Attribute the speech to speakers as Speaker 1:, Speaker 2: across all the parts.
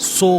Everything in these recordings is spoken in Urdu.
Speaker 1: 100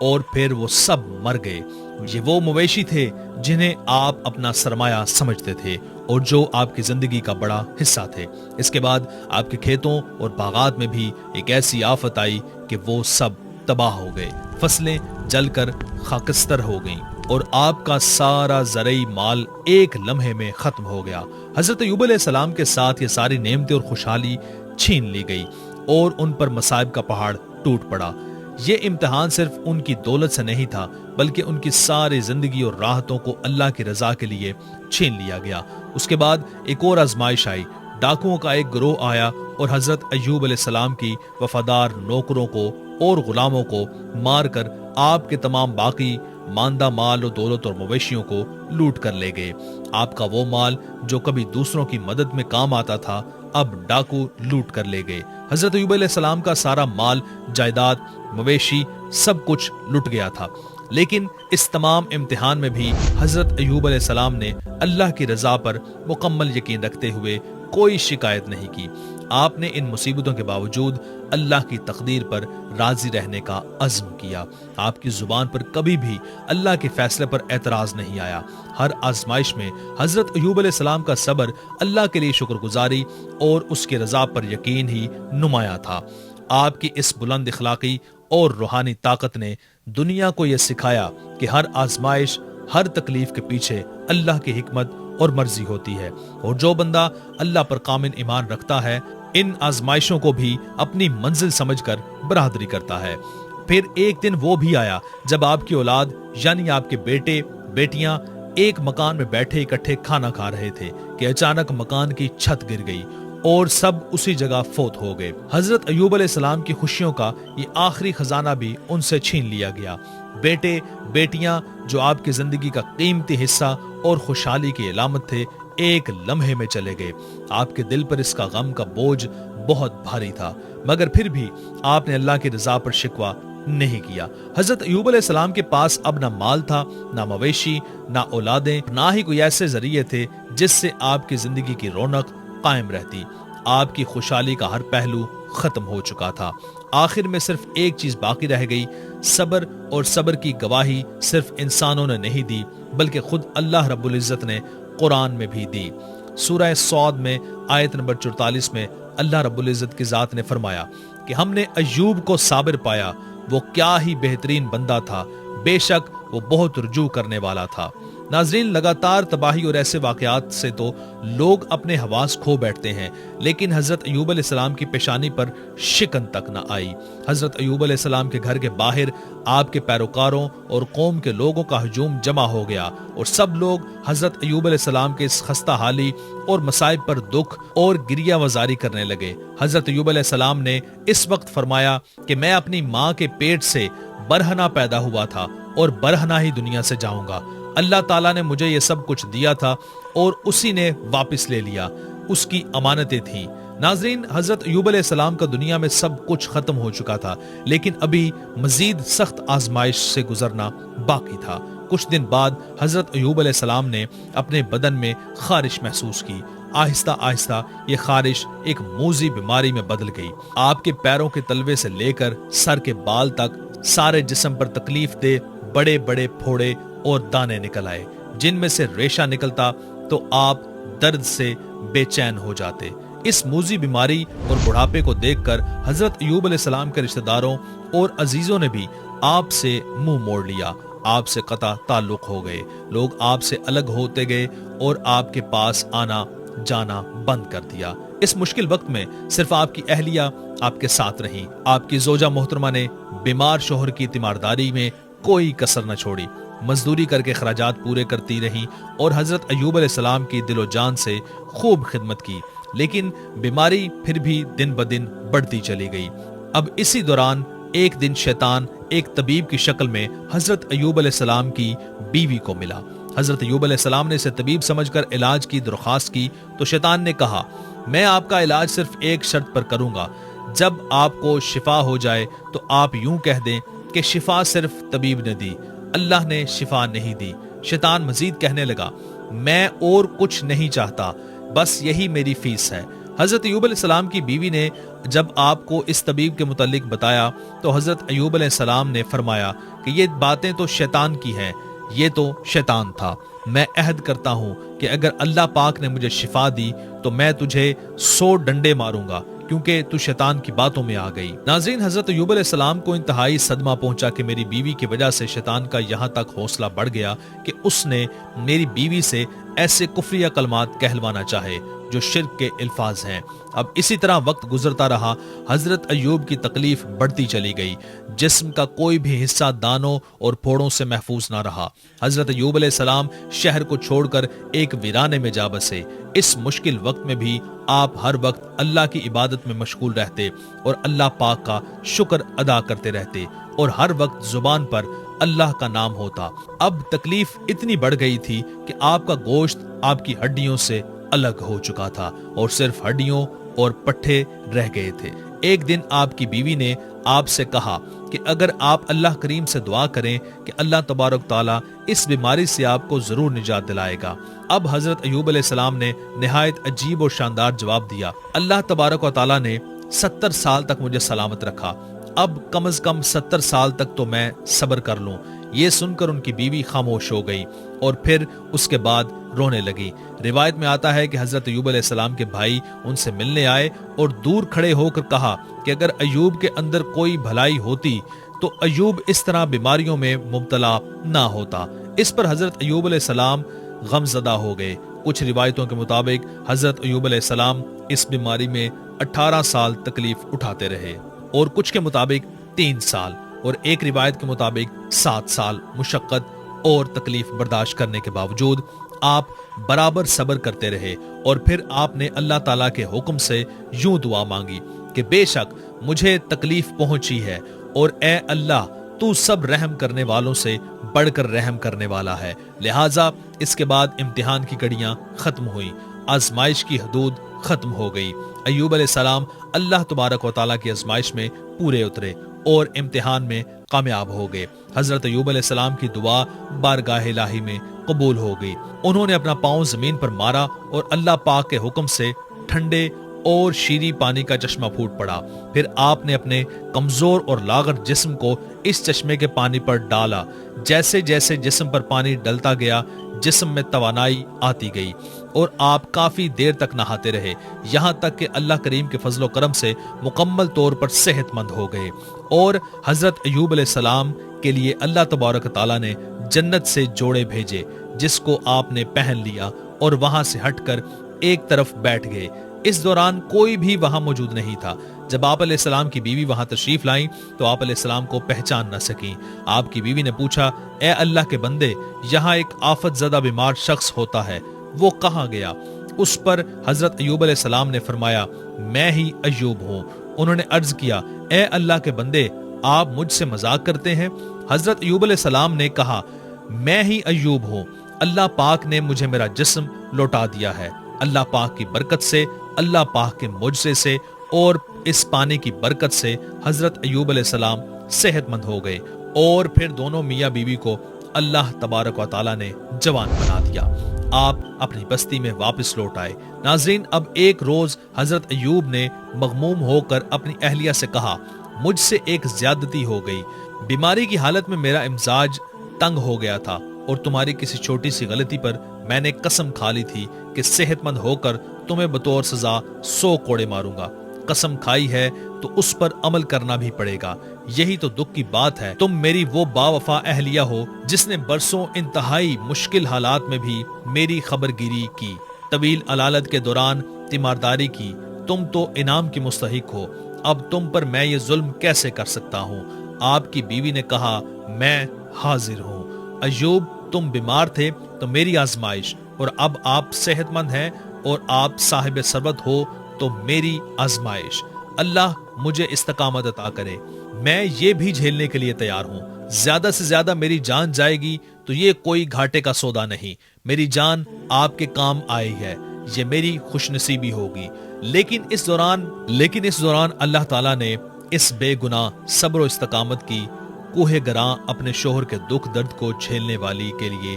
Speaker 1: اور پھر وہ سب مر گئے۔ یہ وہ مویشی تھے جنہیں آپ اپنا سرمایہ سمجھتے تھے اور جو آپ کی زندگی کا بڑا حصہ تھے۔ اس کے بعد آپ کے کھیتوں اور باغات میں بھی ایک ایسی آفت آئی کہ وہ سب تباہ ہو گئے، فصلیں جل کر خاکستر ہو گئیں اور آپ کا سارا زرعی مال ایک لمحے میں ختم ہو گیا۔ حضرت ایوب علیہ السلام کے ساتھ یہ ساری نعمتیں اور خوشحالی چھین لی گئی اور ان پر مصائب کا پہاڑ ٹوٹ پڑا۔ یہ امتحان صرف ان کی دولت سے نہیں تھا بلکہ ان کی ساری زندگی اور راحتوں کو اللہ کی رضا کے لیے چھین لیا گیا۔ اس کے بعد ایک اور آزمائش آئی۔ ڈاکوؤں کا ایک گروہ آیا اور حضرت ایوب علیہ السلام کی وفادار نوکروں کو اور غلاموں کو مار کر آپ کے تمام باقی ماندہ مال و دولت اور مویشیوں کو لوٹ کر لے گئے۔ آپ کا وہ مال جو کبھی دوسروں کی مدد میں کام آتا تھا اب ڈاکو لوٹ کر لے گئے۔ حضرت ایوب علیہ السلام کا سارا مال، جائیداد، مویشی سب کچھ لٹ گیا تھا، لیکن اس تمام امتحان میں بھی حضرت ایوب علیہ السلام نے اللہ کی رضا پر مکمل یقین رکھتے ہوئے کوئی شکایت نہیں کی۔ آپ نے ان مصیبتوں کے باوجود اللہ کی تقدیر پر راضی رہنے کا عزم کیا۔ آپ کی زبان پر کبھی بھی اللہ کے فیصلے پر اعتراض نہیں آیا۔ ہر آزمائش میں حضرت ایوب علیہ السلام کا صبر، اللہ کے لیے شکر گزاری اور اس کی رضا پر یقین ہی نمایاں تھا۔ آپ کی اس بلند اخلاقی اور روحانی طاقت نے دنیا کو یہ سکھایا کہ ہر آزمائش، ہر تکلیف کے پیچھے اللہ کی حکمت اور مرضی ہوتی ہے، اور جو بندہ اللہ پر کامل ایمان رکھتا ہے ان آزمائشوں کو بھی اپنی منزل سمجھ کر برادری کرتا ہے۔ پھر ایک دن وہ بھی آیا جب آپ کی اولاد یعنی آپ کے بیٹے بیٹیاں ایک مکان میں بیٹھے اکٹھے کھانا کھا رہے تھے کہ اچانک مکان کی چھت گر گئی اور سب اسی جگہ فوت ہو گئے۔ حضرت ایوب علیہ السلام کی خوشیوں کا یہ آخری خزانہ بھی ان سے چھین لیا گیا۔ بیٹے بیٹیاں جو آپ کی زندگی کا قیمتی حصہ اور خوشحالی کی علامت تھے ایک لمحے میں چلے گئے۔ آپ کے دل پر اس کا غم کا بوجھ بہت بھاری تھا، مگر پھر بھی آپ نے اللہ کی رضا پر شکوہ نہیں کیا۔ حضرت ایوب علیہ السلام کے پاس اب نہ مال تھا، نہ مویشی، نہ اولادیں، نہ ہی کوئی ایسے ذریعے تھے جس سے آپ کی زندگی کی رونق قائم رہتی۔ آپ کی خوشحالی کا ہر پہلو ختم ہو چکا تھا۔ آخر میں صرف ایک چیز باقی رہ گئی، صبر، اور صبر کی گواہی صرف انسانوں نے نہیں دی بلکہ خود اللہ رب العزت نے قرآن میں بھی دی۔ سورہ صاد میں آیت نمبر 44 میں اللہ رب العزت کی ذات نے فرمایا کہ ہم نے ایوب کو صابر پایا، وہ کیا ہی بہترین بندہ تھا، بے شک وہ بہت رجوع کرنے والا تھا۔ ناظرین، لگاتار تباہی اور ایسے واقعات سے تو لوگ اپنے حواس کھو بیٹھتے ہیں، لیکن حضرت ایوب علیہ السلام کی پیشانی پر شکن تک نہ آئی۔ حضرت ایوب علیہ السلام کے گھر کے باہر آپ کے پیروکاروں اور قوم کے لوگوں کا ہجوم جمع ہو گیا اور سب لوگ حضرت ایوب علیہ السلام کے اس خستہ حالی اور مصائب پر دکھ اور گریہ وزاری کرنے لگے۔ حضرت ایوب علیہ السلام نے اس وقت فرمایا کہ میں اپنی ماں کے پیٹ سے برہنہ پیدا ہوا تھا اور برہنہ ہی دنیا سے جاؤں گا۔ اللہ تعالیٰ نے مجھے یہ سب کچھ دیا تھا اور اسی نے واپس لے لیا، اس کی امانتیں تھیں۔ ناظرین، حضرت ایوب علیہ السلام کا دنیا میں سب کچھ ختم ہو چکا تھا، لیکن ابھی مزید سخت آزمائش سے گزرنا باقی تھا۔ کچھ دن بعد حضرت ایوب علیہ السلام نے اپنے بدن میں خارش محسوس کی۔ آہستہ آہستہ یہ خارش ایک موذی بیماری میں بدل گئی۔ آپ کے پیروں کے تلوے سے لے کر سر کے بال تک سارے جسم پر تکلیف دہ بڑے بڑے پھوڑے اور دانے نکل آئے، جن میں سے ریشہ نکلتا تو آپ درد سے بے چین ہو جاتے۔ اس موذی بیماری اور بڑھاپے کو دیکھ کر حضرت ایوب علیہ السلام کے رشتہ داروں اور عزیزوں نے بھی آپ سے منہ موڑ لیا، آپ سے قطع تعلق ہو گئے۔ لوگ آپ سے الگ ہوتے گئے اور آپ کے پاس آنا جانا بند کر دیا۔ اس مشکل وقت میں صرف آپ کی اہلیہ آپ کے ساتھ رہیں۔ آپ کی زوجہ محترمہ نے بیمار شوہر کی تیمارداری میں کوئی کسر نہ چھوڑی، مزدوری کر کے خراجات پورے کرتی رہیں اور حضرت ایوب علیہ السلام کی دل و جان سے خوب خدمت کی، لیکن بیماری پھر بھی دن بدن بڑھتی چلی گئی۔ اب اسی دوران ایک دن شیطان ایک طبیب کی شکل میں حضرت ایوب علیہ السلام کی بیوی کو ملا۔ حضرت ایوب علیہ السلام نے اسے طبیب سمجھ کر علاج کی درخواست کی تو شیطان نے کہا، میں آپ کا علاج صرف ایک شرط پر کروں گا، جب آپ کو شفا ہو جائے تو آپ یوں کہہ دیں کہ شفا صرف طبیب نے دی، اللہ نے شفا نہیں دی۔ شیطان مزید کہنے لگا، میں اور کچھ نہیں چاہتا، بس یہی میری فیس ہے۔ حضرت ایوب علیہ السلام کی بیوی نے جب آپ کو اس طبیب کے متعلق بتایا تو حضرت ایوب علیہ السلام نے فرمایا کہ یہ باتیں تو شیطان کی ہیں، یہ تو شیطان تھا۔ میں عہد کرتا ہوں کہ اگر اللہ پاک نے مجھے شفا دی تو میں تجھے 100 ڈنڈے ماروں گا، کیونکہ تو شیطان کی باتوں میں آ گئی۔ ناظرین، حضرت ایوب علیہ السلام کو انتہائی صدمہ پہنچا کہ میری بیوی کی وجہ سے شیطان کا یہاں تک حوصلہ بڑھ گیا کہ اس نے میری بیوی سے ایسے کفریہ کلمات کہلوانا چاہے جو شرک کے الفاظ ہیں۔ اب اسی طرح وقت گزرتا رہا، حضرت ایوب کی تکلیف بڑھتی چلی گئی، جسم کا کوئی بھی حصہ دانوں اور پھوڑوں سے محفوظ نہ رہا۔ حضرت ایوب علیہ السلام شہر کو چھوڑ کر ایک ویرانے میں جا بسے۔ اس مشکل وقت میں بھی آپ ہر وقت اللہ کی عبادت میں مشغول رہتے اور اللہ پاک کا شکر ادا کرتے رہتے، اور ہر وقت زبان پر اللہ کا نام ہوتا۔ اب تکلیف اتنی بڑھ گئی تھی کہ آپ کا گوشت آپ کی ہڈیوں سے الگ ہو چکا تھا اور صرف ہڈیوں اور پٹھے رہ گئے تھے۔ ایک دن آپ کی بیوی نے آپ سے کہا کہ اگر آپ اللہ کریم سے دعا کریں کہ اللہ تبارک تعالیٰ اس بیماری سے آپ کو ضرور نجات دلائے گا۔ اب حضرت ایوب علیہ السلام نے نہایت عجیب اور شاندار جواب دیا، اللہ تبارک و تعالیٰ نے 70 سال تک مجھے سلامت رکھا، اب کم از کم 70 سال تک تو میں صبر کر لوں۔ یہ سن کر ان کی بیوی خاموش ہو گئی اور پھر اس کے بعد رونے لگی۔ روایت میں آتا ہے کہ حضرت ایوب علیہ السلام کے بھائی ان سے ملنے آئے اور دور کھڑے ہو کر کہا کہ اگر ایوب کے اندر کوئی بھلائی ہوتی تو ایوب اس طرح بیماریوں میں مبتلا نہ ہوتا۔ اس پر حضرت ایوب علیہ السلام غم زدہ ہو گئے۔ کچھ روایتوں کے مطابق حضرت ایوب علیہ السلام اس بیماری میں 18 سال تکلیف اٹھاتے رہے، اور کچھ کے مطابق 3 سال، اور ایک روایت کے مطابق 7 سال مشقت اور تکلیف برداشت کرنے کے باوجود آپ برابر صبر کرتے رہے، اور پھر آپ نے اللہ تعالیٰ کے حکم سے یوں دعا مانگی کہ بے شک مجھے تکلیف پہنچی ہے، اور اے اللہ تو سب رحم کرنے والوں سے بڑھ کر رحم کرنے والا ہے۔ لہٰذا اس کے بعد امتحان کی گھڑیاں ختم ہوئیں، آزمائش کی حدود ختم ہو گئی۔ ایوب علیہ السلام اللہ تبارک و تعالیٰ کی آزمائش میں پورے اترے اور امتحان میں کامیاب ہو گئے۔ حضرت ایوب علیہ السلام کی دعا بارگاہ الہی میں قبول ہو گئی۔ انہوں نے اپنا پاؤں زمین پر مارا اور اللہ پاک کے حکم سے ٹھنڈے اور شیریں پانی کا چشمہ پھوٹ پڑا۔ پھر آپ نے اپنے کمزور اور لاغر جسم کو اس چشمے کے پانی پر ڈالا۔ جیسے جیسے جسم پر پانی ڈلتا گیا، جسم میں توانائی آتی گئی، اور آپ کافی دیر تک نہاتے رہے، یہاں تک کہ اللہ کریم کے فضل و کرم سے مکمل طور پر صحت مند ہو گئے۔ اور حضرت ایوب علیہ السلام کے لیے اللہ تبارک تعالیٰ نے جنت سے جوڑے بھیجے، جس کو آپ نے پہن لیا اور وہاں سے ہٹ کر ایک طرف بیٹھ گئے۔ اس دوران کوئی بھی وہاں موجود نہیں تھا۔ جب آپ علیہ السلام کی بیوی وہاں تشریف لائیں تو آپ علیہ السلام کو پہچان نہ سکیں۔ آپ کی بیوی نے پوچھا، اے اللہ کے بندے، یہاں ایک آفت زدہ بیمار شخص ہوتا ہے، وہ کہاں گیا؟ اس پر حضرت ایوب علیہ السلام نے فرمایا، میں ہی ایوب ہوں۔ انہوں نے عرض کیا، اے اللہ کے بندے، آپ مجھ سے مذاق کرتے ہیں؟ حضرت ایوب علیہ السلام نے کہا، میں ہی ایوب ہوں، اللہ پاک نے مجھے میرا جسم لوٹا دیا ہے۔ اللہ پاک کی برکت سے، اللہ پاک کے معجزے سے اور اس پانی کی برکت سے حضرت ایوب علیہ السلام صحت مند ہو گئے، اور پھر دونوں میاں بیوی کو اللہ تبارک و تعالیٰ نے جوان بنا دیا۔ آپ اپنی بستی میں واپس لوٹ آئے۔ ناظرین، اب ایک روز حضرت ایوب نے مغموم ہو کر اپنی اہلیہ سے کہا، مجھ سے ایک زیادتی ہو گئی، بیماری کی حالت میں میرا امزاج تنگ ہو گیا تھا، اور تمہاری کسی چھوٹی سی غلطی پر میں نے قسم کھا لی تھی کہ صحت مند ہو کر تمہیں بطور سزا 100 کوڑے ماروں گا۔ قسم کھائی ہے تو اس پر عمل کرنا بھی پڑے گا۔ یہی تو دکھ کی بات ہے، تم میری وہ با وفا اہلیہ ہو جس نے برسوں انتہائی مشکل حالات میں بھی میری خبر گیری کی، طویل علالت کے دوران تیمارداری کی۔ تم تو انعام کی مستحق ہو، اب تم پر میں یہ ظلم کیسے کر سکتا ہوں؟ آپ کی بیوی نے کہا، میں حاضر ہوں۔ ایوب، تم بیمار تھے تو میری آزمائش، اور اب آپ صحت مند ہیں اور آپ صاحب ثروت ہو تو میری آزمائش۔ اللہ مجھے استقامت عطا کرے، میں یہ بھی جھیلنے کے لیے تیار ہوں۔ زیادہ سے زیادہ میری جان جائے گی تو یہ کوئی گھاٹے کا سودا نہیں، میری جان آپ کے کام آئی ہے، یہ میری خوش نصیبی ہوگی۔ لیکن اس دوران اللہ تعالیٰ نے اس بے گناہ صبر و استقامت کی کوہ گراں اپنے شوہر کے دکھ درد کو جھیلنے والی کے لیے